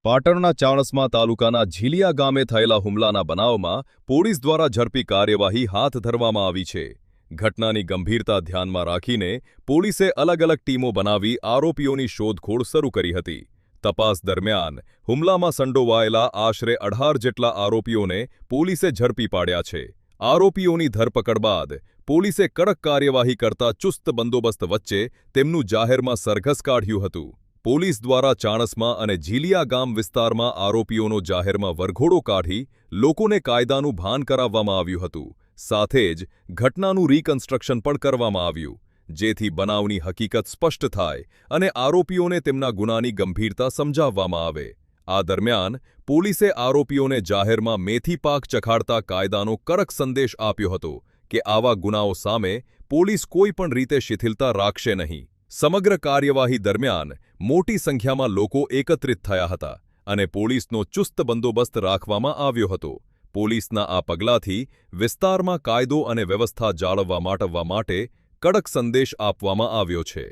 પાટણના ચાણસ્મા તાલુકાના ઝીલિયા ગામે થયેલા હુમલાના બનાવમાં પોલીસ દ્વારા ઝડપી કાર્યવાહી હાથ ધરવામાં આવી છે. ઘટનાની ગંભીરતા ધ્યાનમાં રાખીને પોલીસે અલગ અલગ ટીમો બનાવી આરોપીઓની શોધખોળ શરૂ કરી હતી. તપાસ દરમિયાન હુમલામાં સંડોવાયેલા આશરે 18 જેટલા આરોપીઓને પોલીસે ઝડપી પાડ્યા છે. આરોપીઓની ધરપકડ બાદ પોલીસે કડક કાર્યવાહી કરતા ચુસ્ત બંદોબસ્ત વચ્ચે તેમનું જાહેરમાં સરઘસ કાઢ્યું હતું. પોલીસ દ્વારા ચાણસ્મા અને ઝીલિયા ગામ વિસ્તારમાં આરોપીઓનો જાહેરમાં વરઘોડો કાઢી લોકોને કાયદાનું ભાન કરાવવામાં આવ્યું હતું. સાથે જ ઘટનાનું રિકન્સ્ટ્રક્શન પણ કરવામાં આવ્યું, જેથી બનાવની હકીકત સ્પષ્ટ થાય અને આરોપીઓને તેમના ગુનાની ગંભીરતા સમજાવવામાં આવે. આ દરમિયાન પોલીસે આરોપીઓને જાહેરમાં મેથી પાક ચખાડતા કાયદાનો કડક સંદેશ આપ્યો હતો કે આવા ગુનાઓ સામે પોલીસ કોઈ પણ રીતે શિથિલતા રાખશે નહીં. સમગ્ર કાર્યવાહી દરમિયાન મોટી સંખ્યામાં લોકો એકત્રિત થયા હતા અને પોલીસનો ચુસ્ત બંદોબસ્ત રાખવામાં આવ્યો હતો. પોલીસના આ પગલાંથી વિસ્તારમાં કાયદો અને વ્યવસ્થા જાળવવા માટે કડક સંદેશ આપવામાં આવ્યો છે.